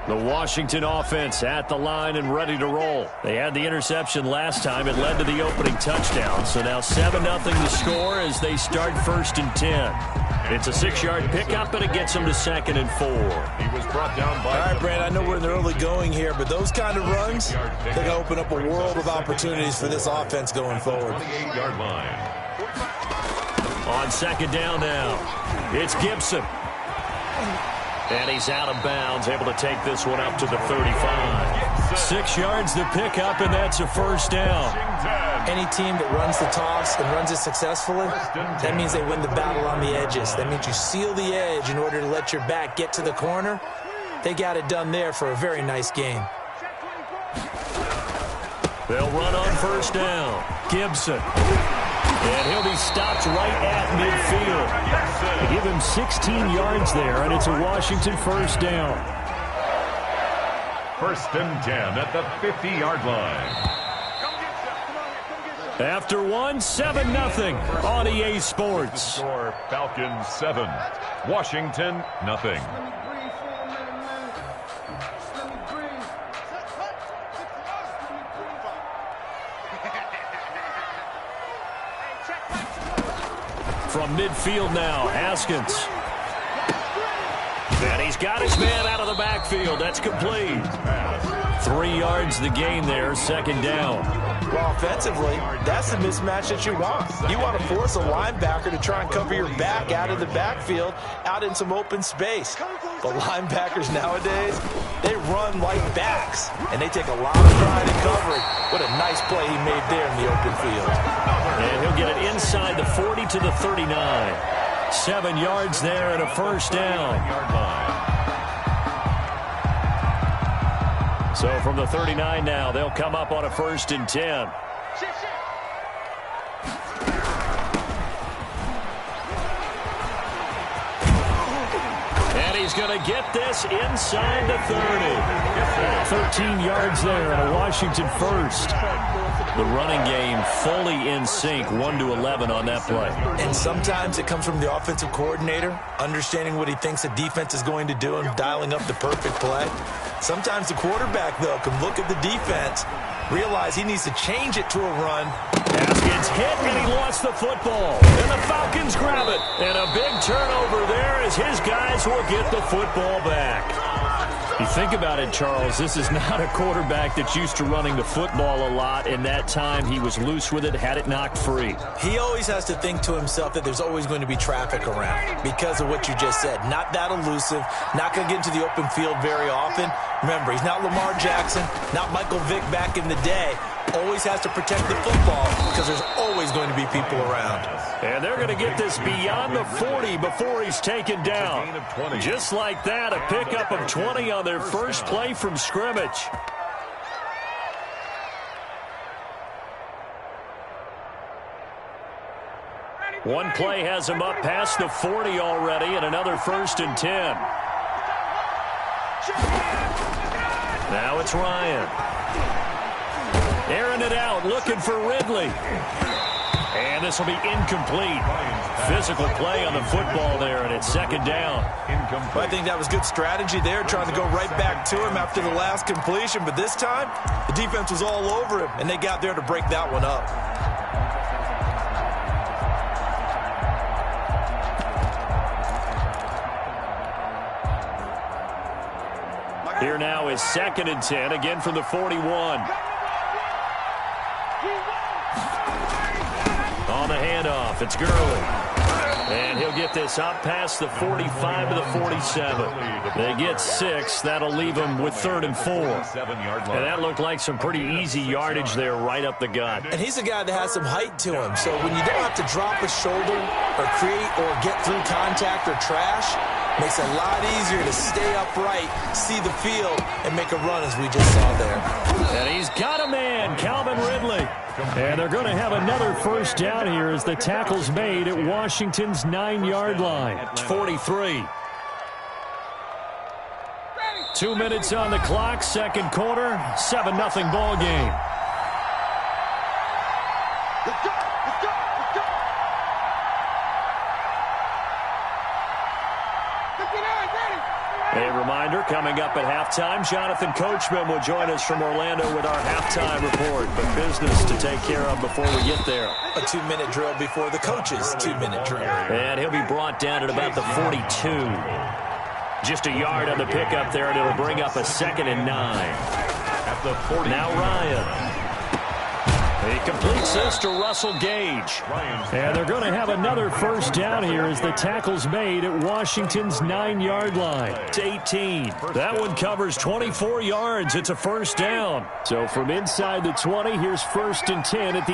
The Washington offense at the line and ready to roll. They had the interception last time. It led to the opening touchdown. So now 7-0 the score as they start 1st and 10. It's a 6-yard pickup, and it gets them to 2nd and 4. He was brought down by... All right, Brand, I know we're in the early going here, but those kind of runs, they're going to open up a world of opportunities for this offense going forward. 28-yard line. On 2nd down now, it's Gibson. And he's out of bounds, able to take this one up to the 35. 6 yards the pickup, and that's a 1st down. Any team that runs the toss and runs it successfully, that means they win the battle on the edges. That means you seal the edge in order to let your back get to the corner. They got it done there for a very nice game. They'll run on 1st down. Gibson. And he'll be stopped right at midfield. They give him 16 yards there, and it's a Washington 1st down. 1st and 10 at the 50-yard line. After 7-0 on EA Sports. Score, Falcons 7, Washington nothing. From midfield now, Haskins. And he's got his man out of the backfield. That's complete. 3 yards the gain there, 2nd down. Well, offensively, that's the mismatch that you want. You want to force a linebacker to try and cover your back out of the backfield, out in some open space. But linebackers nowadays, they run like backs, and they take a lot of pride in covering. What a nice play he made there in the open field. And he'll get it inside the 40 to the 39. 7 yards there and a 1st down. So from the 39 now, they'll come up on a 1st and 10. And he's going to get this inside the 30. 13 yards there and a Washington 1st. The running game fully in sync, 1-11 on that play. And sometimes it comes from the offensive coordinator, understanding what he thinks the defense is going to do and dialing up the perfect play. Sometimes the quarterback, though, can look at the defense, realize he needs to change it to a run. Haskins hit, and he lost the football. And the Falcons grab it. And a big turnover there as his guys will get the football back. You think about it, Charles, this is not a quarterback that's used to running the football a lot, and that time he was loose with it, had it knocked free. He always has to think to himself that there's always going to be traffic around because of what you just said. Not that elusive, not going to get into the open field very often. Remember, he's not Lamar Jackson, not Michael Vick back in the day. Always has to protect the football because there's always going to be people around. And they're going to get this beyond the 40 before he's taken down. Just like that, a pickup of 20 on their first play from scrimmage. One play has him up past the 40 already, and another 1st and 10. Now it's Ryan. Airing it out, looking for Ridley. And this will be incomplete. Physical play on the football there, and it's 2nd down. Well, I think that was good strategy there, trying to go right back to him after the last completion. But this time, the defense was all over him, and they got there to break that one up. Here now is 2nd and 10, again from the 41. On the handoff, it's Gurley. And he'll get this up past the 45 to the 47. They get 6. That'll leave them with 3rd and 4. And that looked like some pretty easy yardage there right up the gut. And he's a guy that has some height to him. So when you don't have to drop a shoulder or create or get through contact or trash, makes it a lot easier to stay upright, see the field, and make a run as we just saw there. And he's got a man, Calvin Ridley. And they're going to have another 1st down here as the tackle's made at Washington's 9-yard line. It's 43. 2 minutes on the clock, 2nd quarter, 7-0 ball game. A reminder, coming up at halftime, Jonathan Coachman will join us from Orlando with our halftime report. But business to take care of before we get there. A 2-minute drill before the coach's 2-minute drill. And he'll be brought down at about the 42. Just a yard on the pickup there, and it'll bring up a 2nd and 9. At the 40. Now Ryan. He completes this to Russell Gage. And they're going to have another first down here as the tackle's made at Washington's 9-yard line. It's 18. That one covers 24 yards. It's a first down. So from inside the 20, here's 1st and 10 at the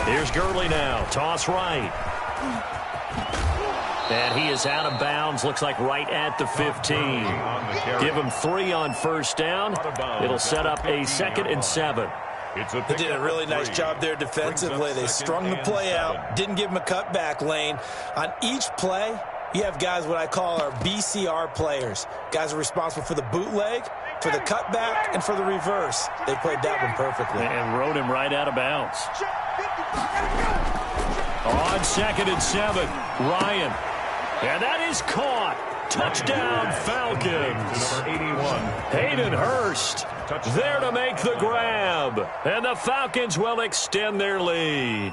18. Here's Gurley now. Toss right. And he is out of bounds. Looks like right at the 15. Give him 3 on first down. It'll set up a 2nd and 7. They did a really nice job there defensively. They strung the play out. Didn't give him a cutback lane. On each play, you have guys what I call our BCR players. Guys are responsible for the bootleg, for the cutback, and for the reverse. They played that one perfectly. And rode him right out of bounds. On 2nd and 7, Ryan. And that is caught. Touchdown, Falcons. Number 81. Hayden Hurst there to make the grab. And the Falcons will extend their lead.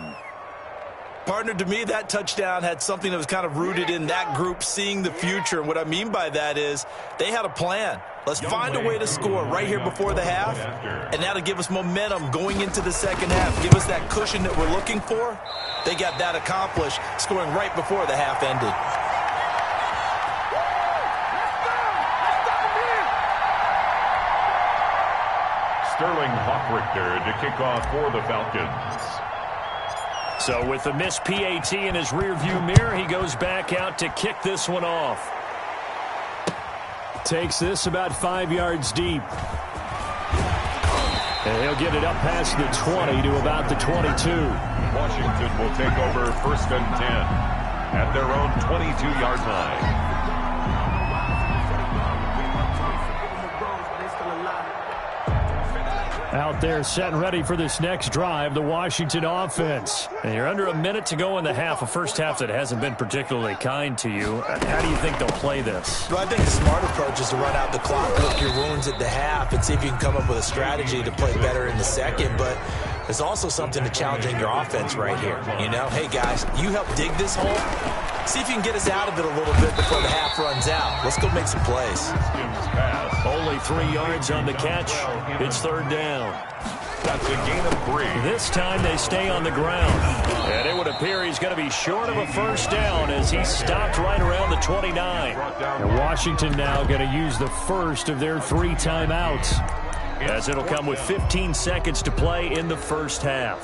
Partner, to me, that touchdown had something that was kind of rooted in that group seeing the future. And what I mean by that is they had a plan. Let's find a way to score right here before the half. And that'll give us momentum going into the second half. Give us that cushion that we're looking for. They got that accomplished, scoring right before the half ended. Sterling Hockrichter to kick off for the Falcons. So with the missed PAT in his rearview mirror, he goes back out to kick this one off. Takes this about 5 yards deep. And he'll get it up past the 20 to about the 22. Washington will take over 1st and 10 at their own 22-yard line. Out there set and ready for this next drive, the Washington offense. And you're under a minute to go in the half, a first half that hasn't been particularly kind to you. How do you think they'll play this? Well, I think the smart approach is to run out the clock, lick your wounds at the half, and see if you can come up with a strategy to play better in the second. But there's also something to challenging your offense right here. You know, hey, guys, you help dig this hole. See if you can get us out of it a little bit before the half runs out. Let's go make some plays. Only 3 yards on the catch. It's 3rd down. That's a gain of 3. This time they stay on the ground. And it would appear he's going to be short of a first down as he stopped right around the 29. And Washington now going to use the first of their 3 timeouts, as it'll come with 15 seconds to play in the first half.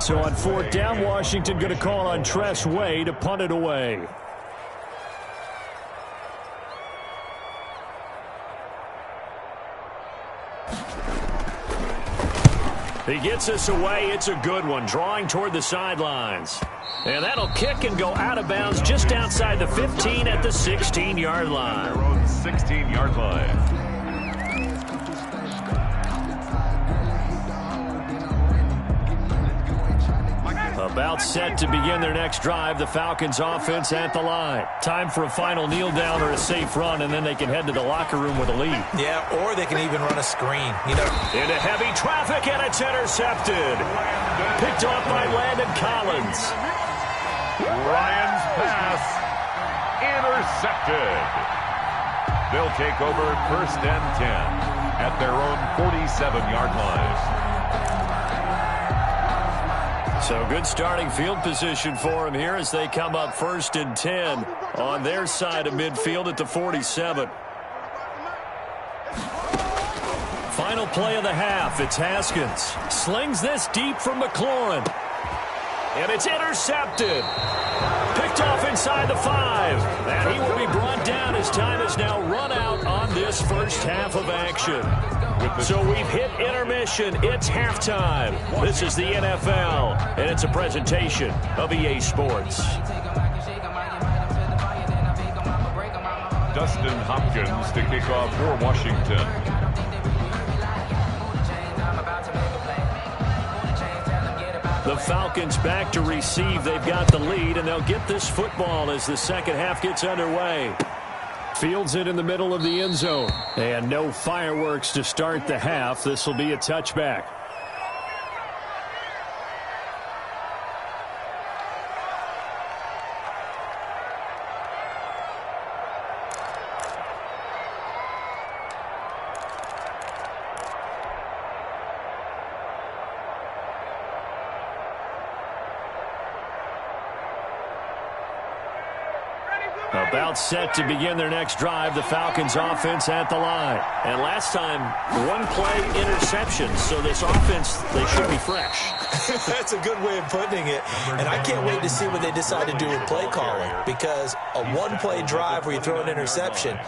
So on 4th down, Washington going to call on Tress Way to punt it away. He gets us away. It's a good one, drawing toward the sidelines. And that'll kick and go out of bounds just outside the 15 at the 16-yard line. Their own 16-yard line. About set to begin their next drive, the Falcons offense at the line. Time for a final kneel down or a safe run, and then they can head to the locker room with a lead. Yeah, or they can even run a screen. You know, into heavy traffic, and it's intercepted. Picked off by Landon Collins. Ryan's pass intercepted. They'll take over 1st and 10 at their own 47-yard line. So good starting field position for him here as they come up 1st and 10 on their side of midfield at the 47. Final play of the half. It's Haskins. Slings this deep from McLaurin. And it's intercepted. Picked off inside the 5. And he will be brought down as time is now run out on this first half of action. So we've hit intermission. It's halftime. This is the NFL, and it's a presentation of EA Sports. Dustin Hopkins to kick off for Washington. Falcons back to receive. They've got the lead, and they'll get this football as the second half gets underway. Fields it in the middle of the end zone. And no fireworks to start the half. This will be a touchback. About set to begin their next drive. The Falcons offense at the line. And last time, one play interception. So this offense, they should be fresh. That's a good way of putting it. And I can't wait to see what they decide to do with play calling. Because a one-play drive where you throw an interception,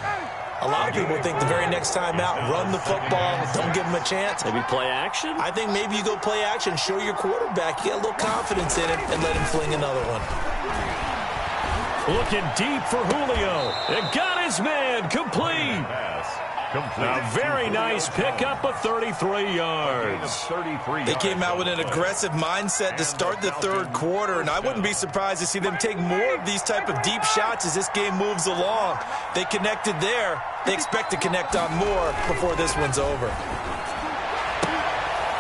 a lot of people think the very next time out, run the football, don't give them a chance. Maybe play action? I think maybe you go play action, show your quarterback, you get a little confidence in him, and let him fling another one. Looking deep for Julio. It got his man complete. A very nice pickup of 33 yards. They came out with an aggressive mindset to start the third quarter, and I wouldn't be surprised to see them take more of these type of deep shots as this game moves along. They connected there. They expect to connect on more before this one's over.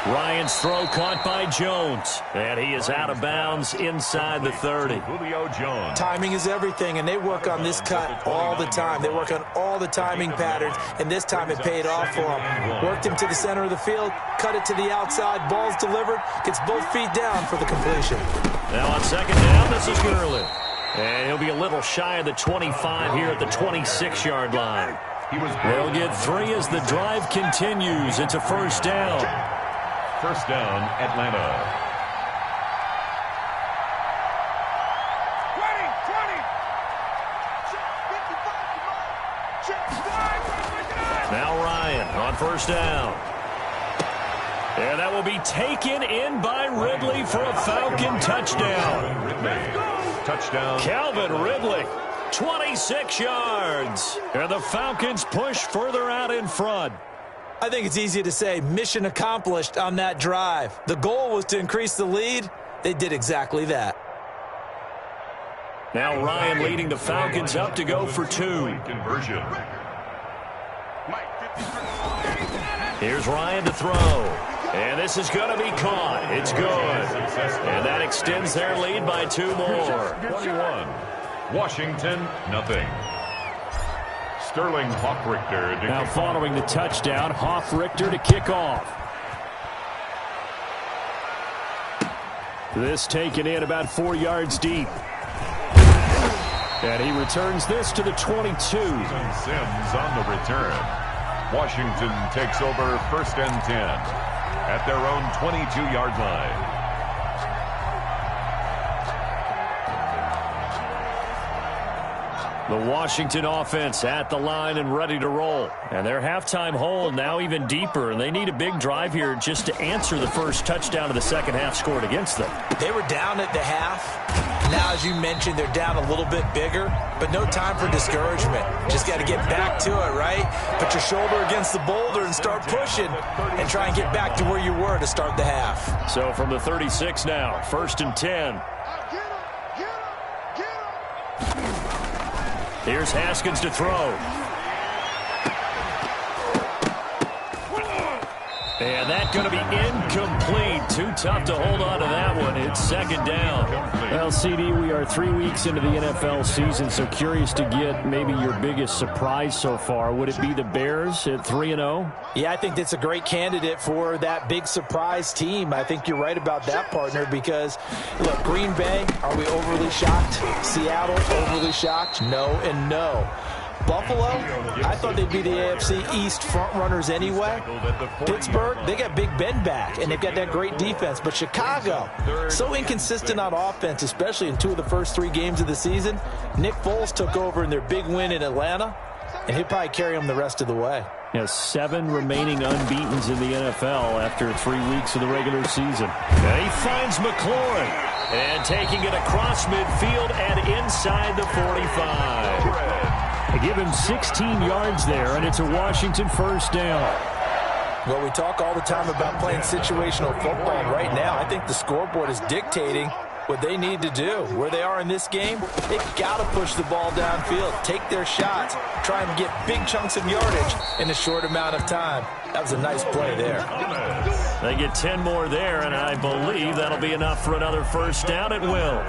Ryan's throw caught by Jones. And he is out of bounds inside the 30. Julio Jones. Timing is everything, and they work on this cut all the time. They work on all the timing patterns, and this time it paid off for him. Worked him to the center of the field, cut it to the outside, ball's delivered, gets both feet down for the completion. Now on second down, this is Gurley. And he'll be a little shy of the 25 here at the 26-yard line. They'll get 3 as the drive continues. It's a first down. First down, Atlanta. 20. Now Ryan on first down. And that will be taken in by Ridley for a Falcon touchdown. Touchdown. Calvin Ridley, 26 yards. And the Falcons push further out in front. I think it's easy to say mission accomplished on that drive. The goal was to increase the lead. They did exactly that. Now Ryan leading the Falcons up to go for 2. Conversion. Here's Ryan to throw. And this is going to be caught. It's good. And that extends their lead by 2 more. 21. Washington, nothing. Sterling Hoffrichter. Now following the touchdown, Hoffrichter to kick off. This taken in about 4 yards deep. And he returns this to the 22. Sims on the return. Washington takes over first and 10 at their own 22-yard line. The Washington offense at the line and ready to roll. And their halftime hole now even deeper, and they need a big drive here just to answer the first touchdown of the second half scored against them. They were down at the half. Now, as you mentioned, they're down a little bit bigger, but no time for discouragement. Just got to get back to it, right? Put your shoulder against the boulder and start pushing and try and get back to where you were to start the half. So from the 36 now, first and 10. Here's Haskins to throw. And that's going to be incomplete. Too tough to hold on to that one. It's second down. Well, CD, we are 3 weeks into the NFL season, so curious to get maybe your biggest surprise so far. Would it be the Bears at 3-0? Yeah, I think that's a great candidate for that big surprise team. I think you're right about that, partner, because, look, Green Bay, are we overly shocked? Seattle, overly shocked? No and no. Buffalo, I thought they'd be the AFC East front runners anyway. Pittsburgh, they got Big Ben back, and they've got that great defense. But Chicago, so inconsistent on offense, especially in 2 of the first 3 games of the season. Nick Foles took over in their big win in Atlanta, and he'll probably carry them the rest of the way. Yeah, 7 remaining unbeatens in the NFL after 3 weeks of the regular season. And he finds McLaurin, and taking it across midfield and inside the 45. They give him 16 yards there, and it's a Washington first down. Well, we talk all the time about playing situational football, and right now I think the scoreboard is dictating what they need to do. Where they are in this game, they've got to push the ball downfield, take their shots, try and get big chunks of yardage in a short amount of time. That was a nice play there. They get 10 more there, and I believe that'll be enough for another first down. It will.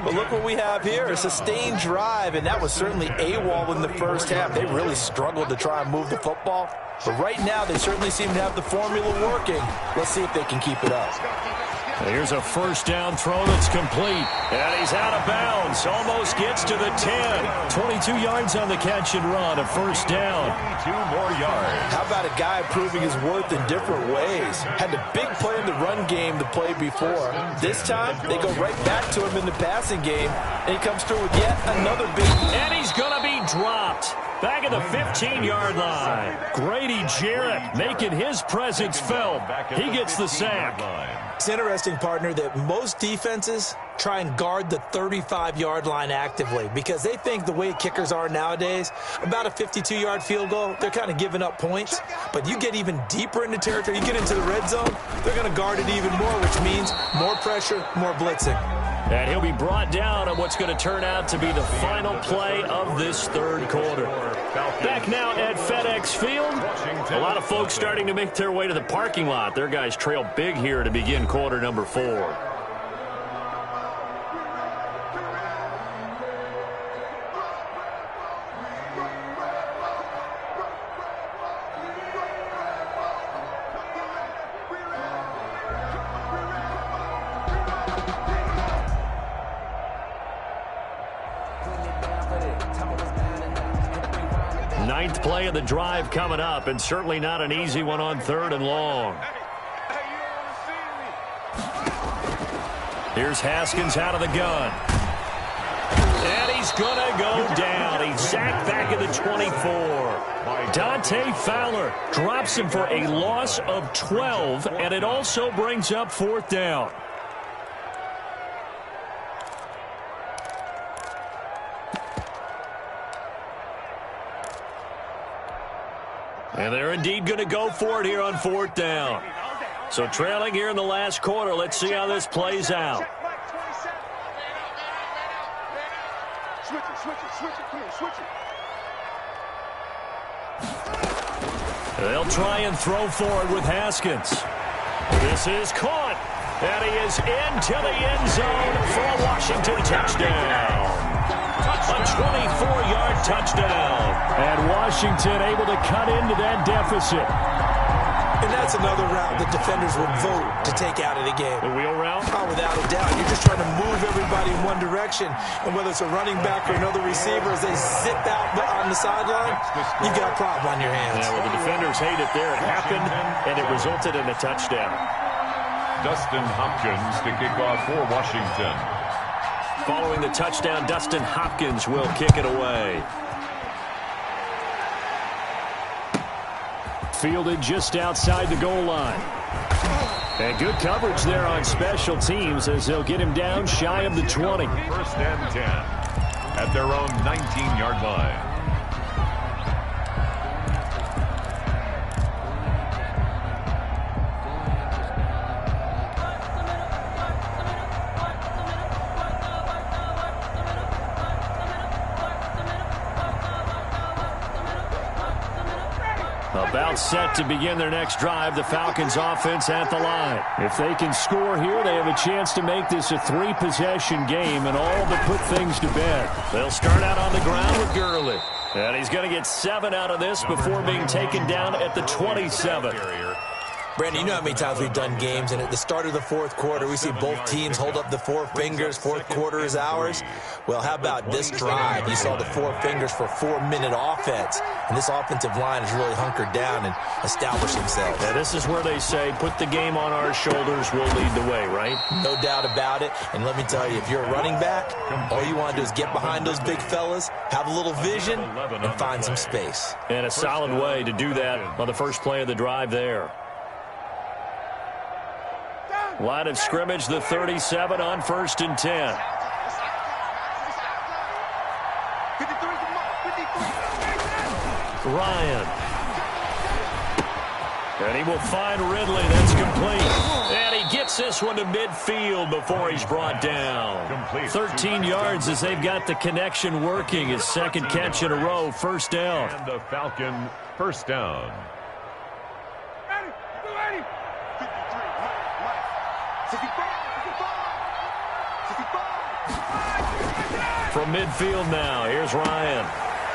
But look what we have here, a sustained drive, and that was certainly AWOL in the first half. They really struggled to try and move the football. But right now, they certainly seem to have the formula working. Let's see if they can keep it up. Here's a first down throw that's complete. And he's out of bounds. Almost gets to the 10. 22 yards on the catch and run. A first down. 2 more yards. How about a guy proving his worth in different ways? Had a big play in the run game the play before. This time, they go right back to him in the passing game. And he comes through with yet another big. And he's going to be dropped. Back at the 15-yard line. Grady Jarrett making his presence felt. He gets the sack. It's interesting, partner, that most defenses try and guard the 35-yard line actively because they think the way kickers are nowadays, about a 52-yard field goal, they're kind of giving up points. But you get even deeper into territory, you get into the red zone, they're going to guard it even more, which means more pressure, more blitzing. And he'll be brought down on what's going to turn out to be the final play of this third quarter. Back now at FedEx Field. A lot of folks starting to make their way to the parking lot. Their guys trail big here to begin quarter number 4. Ninth play of the drive coming up, and certainly not an easy one on 3rd and long. Here's Haskins out of the gun. And he's going to go down. He's sacked back at the 24. Dante Fowler drops him for a loss of 12, and it also brings up 4th down. And they're indeed going to go for it here on 4th down. So trailing here in the last quarter. Let's see how this plays out. They'll try and throw forward with Haskins. This is caught. And he is into the end zone for a Washington touchdown. A 24-yard touchdown. And Washington able to cut into that deficit. And that's another route that defenders would vote to take out of the game. The wheel route? Oh, without a doubt. You're just trying to move everybody in one direction. And whether it's a running back or another receiver, as they zip out on the sideline, you got a problem on your hands. Yeah, well, the defenders hate it there. It happened, and it resulted in a touchdown. Dustin Hopkins to kick off for Washington. Following the touchdown, Dustin Hopkins will kick it away. Fielded just outside the goal line. And good coverage there on special teams as they'll get him down shy of the 20. 1st and 10 at their own 19-yard line. About set to begin their next drive, the Falcons offense at the line. If they can score here, they have a chance to make this a 3-possession game and all but put things to bed. They'll start out on the ground with Gurley. And he's going to get 7 out of this before being taken down at the 27. Brandon, you know how many times we've done games, and at the start of the 4th quarter, we see both teams hold up the 4 fingers, 4th quarter is ours. Well, how about this drive? You saw the 4 fingers for 4-minute offense, and this offensive line has really hunkered down and established themselves. Yeah, this is where they say, put the game on our shoulders, we'll lead the way, right? No doubt about it, and let me tell you, if you're a running back, all you want to do is get behind those big fellas, have a little vision, and find some space. And a solid way to do that on the first play of the drive there. Line of scrimmage, the 37 on 1st and 10. Ryan. And he will find Ridley. That's complete. And he gets this one to midfield before he's brought down. 13 yards as they've got the connection working. His second catch in a row, first down. And the Falcon first down. From midfield now, here's Ryan.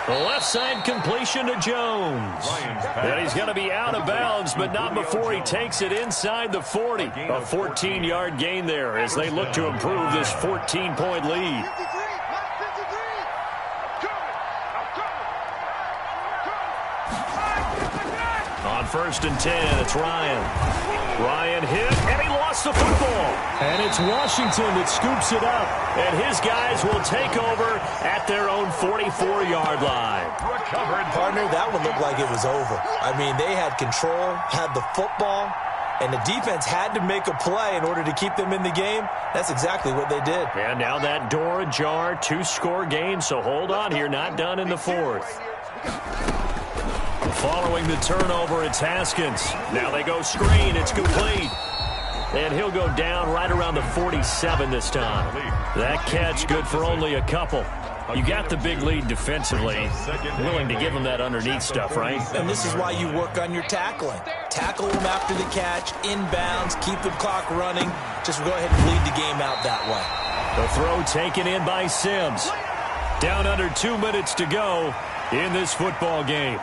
The left side completion to Jones. And he's going to be out of bounds, but not before he takes it inside the 40. A 14-yard gain there as they look to improve this 14-point lead. On 1st and 10, it's Ryan. Ryan hit, and he lost the football. And it's Washington that scoops it up. And his guys will take over at their own 44-yard line. Recovered. Partner, that one looked like it was over. I mean, they had control, had the football, and the defense had to make a play in order to keep them in the game. That's exactly what they did. And now that door ajar, 2-score game, so hold on here, not done in the fourth. Following the turnover, it's Haskins. Now they go screen. It's complete. And he'll go down right around the 47 this time. That catch good for only a couple. You got the big lead defensively. Willing to give them that underneath stuff, right? And this is why you work on your tackling. Tackle them after the catch, inbounds, keep the clock running. Just go ahead and bleed the game out that way. The throw taken in by Sims. Down under 2 minutes to go in this football game.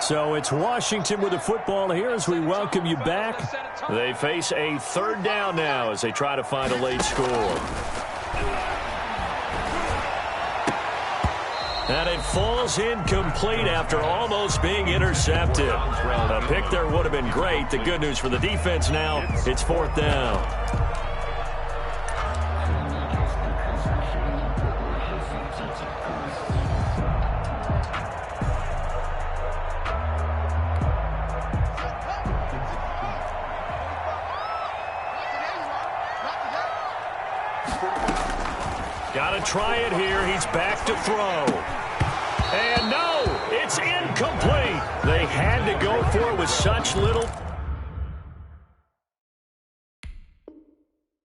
So it's Washington with the football here as we welcome you back. They face a third down now as they try to find a late score. And it falls incomplete after almost being intercepted. A pick there would have been great. The good news for the defense now, it's 4th down. Got to try it here. He's back to throw. And no, it's incomplete. They had to go for it with such little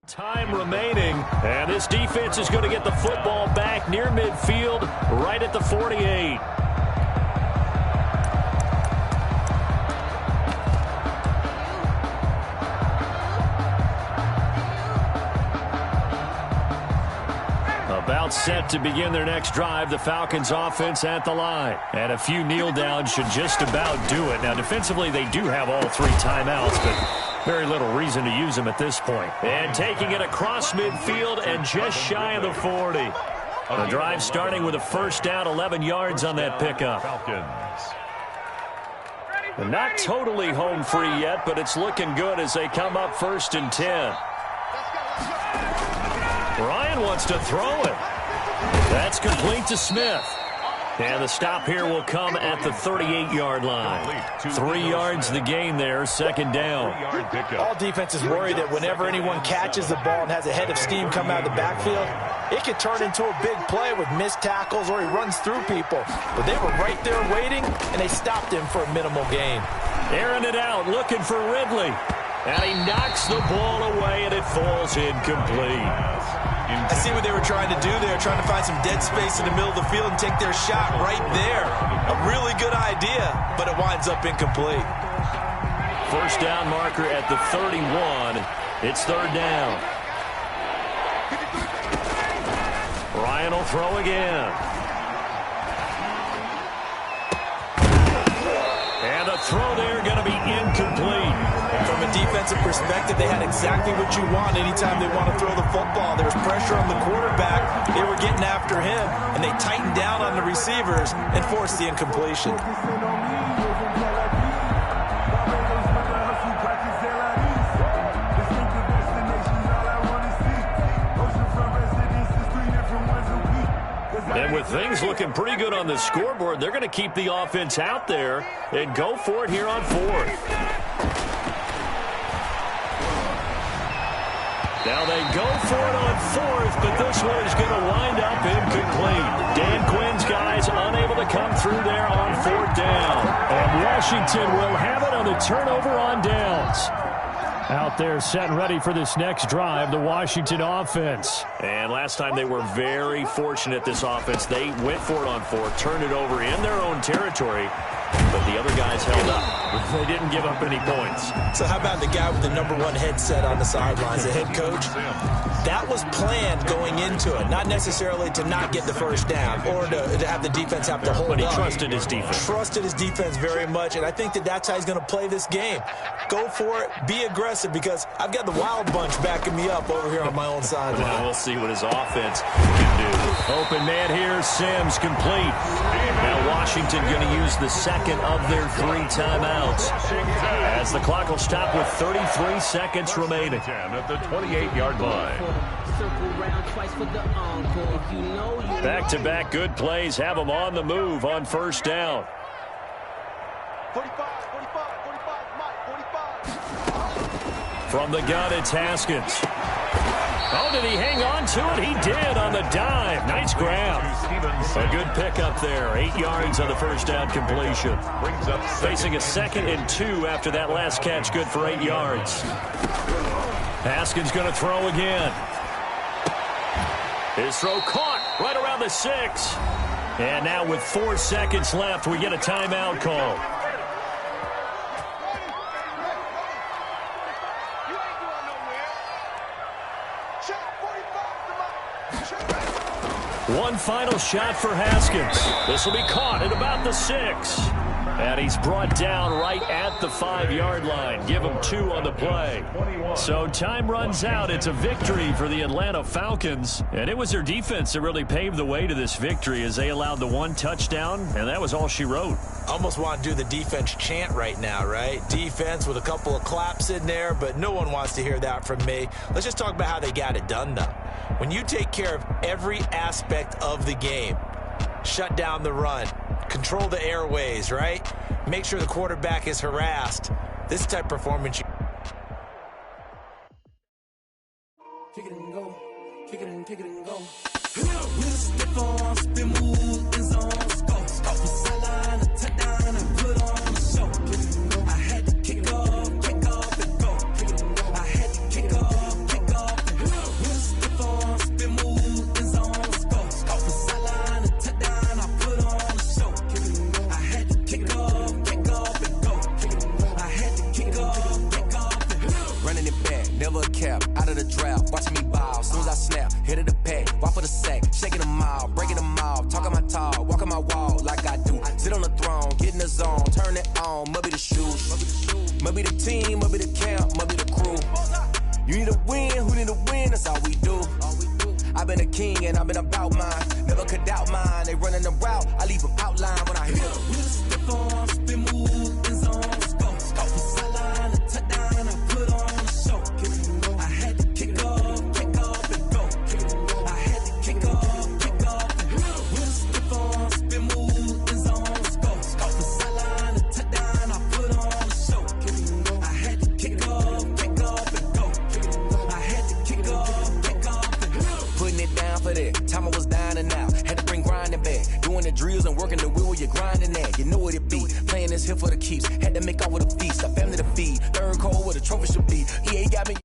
time remaining. And this defense is going to get the football back near midfield, right at the 48. About set to begin their next drive, the Falcons offense at the line. And a few kneel downs should just about do it. Now, defensively, they do have all 3 timeouts, but very little reason to use them at this point. And taking it across midfield and just shy of the 40. The drive starting with a first down, 11 yards on that pickup. And not totally home free yet, but it's looking good as they come up 1st and 10. Ryan wants to throw it. That's complete to Smith. And the stop here will come at the 38-yard line. 3 yards the gain there, 2nd down. All defenses worry that whenever anyone catches the ball and has a head of steam come out of the backfield, it could turn into a big play with missed tackles or he runs through people. But they were right there waiting, and they stopped him for a minimal gain. Airing it out, looking for Ridley. And he knocks the ball away, and it falls incomplete. I see what they were trying to do there, trying to find some dead space in the middle of the field and take their shot right there. A really good idea, but it winds up incomplete. First down marker at the 31. It's 3rd down. Ryan will throw again. And the throw there going to be incomplete. From a defensive perspective, they had exactly what you want anytime they want to throw the football. There was pressure on the quarterback. They were getting after him, and they tightened down on the receivers and forced the incompletion. And with things looking pretty good on the scoreboard, they're going to keep the offense out there and go for it here on 4th. Now they go for it on fourth, but this one is going to wind up incomplete. Dan Quinn's guys unable to come through there on fourth down. And Washington will have it on the turnover on downs. Out there set and ready for this next drive, the Washington offense. And last time they were very fortunate, this offense. They went for it on fourth, turned it over in their own territory, but the other guys held up. They didn't give up any points. So how about the guy with the #1 headset on the sidelines, the head coach? That was planned going into it, not necessarily to not get the first down or to have the defense have to hold up. But he trusted his defense. Trusted his defense very much, and I think that's how he's going to play this game. Go for it, be aggressive, because I've got the wild bunch backing me up over here on my own sideline. Well, we'll see what his offense can do. Open man here, Sims complete. Now Washington going to use the second of their 3 timeouts, as the clock will stop with 33 seconds remaining. At the 28-yard line. Back-to-back good plays have them on the move on first down. 45. From the gun, it's Haskins. Oh, did he hang on to it? He did on the dive. Nice grab. A good pickup there. 8 yards on the first down completion. Facing a 2nd and 2 after that last catch. Good for 8 yards. Haskins going to throw again. His throw caught right around the 6. And now with 4 seconds left, we get a timeout call. One final shot for Haskins. This will be caught at about the 6. And he's brought down right at the 5-yard line. Give him 2 on the play. So time runs out. It's a victory for the Atlanta Falcons. And it was their defense that really paved the way to this victory, as they allowed the 1 touchdown, and that was all she wrote. Almost want to do the defense chant right now, right? Defense with a couple of claps in there, but no one wants to hear that from me. Let's just talk about how they got it done, though. When you take care of every aspect of the game, shut down the run, control the airways, right? Make sure the quarterback is harassed. This type of performance. Kick it and go. Kick it and go. With a stiff on, spin move, in zone, go. From sideline to touchdown and put on the show. Kick it and go. I had to kick off and go. Kick it and go. I had to kick off and go. With a stiff on, spin move, in zone, go. From sideline to touchdown, I put on the show. Kick it and go. I had to kick off and go. Kick it and go. I had to kick off and go. Running it back, never a cap, out of the draft, watching me ball. Soon as I snap, hit of the pack, walk for the sack, shaking them out, breaking them out, talking my talk, walking my wall like I do. Sit on the throne, get in the zone, turn it on, must be the shoes, must be the team, must be the camp, must be the crew. You need a win, who need a win, that's all we do. I've been a king and I've been about mine, never could doubt mine. They running the route, I leave them outline when I hit them. With a step on, spin move, in zone, go. From sideline to touchdown, I put on the show. Kick it and go. I had to kick off and go. Kick it and go. I had to kick off and go. With a step on, spin move, in zone, go. From sideline to touchdown, I put on the show. Kick it and go. I had to kick off and go. Kick it and go. I had to kick off and go. Putting it down for that. Time I was down and out. Had to bring grinding back. Doing the drills and working the wheel where you're grinding at. You know what it be. Playing this here for the keeps. Had to make out with a feast. A family to feed. Third cold where the trophy should be. EA got me.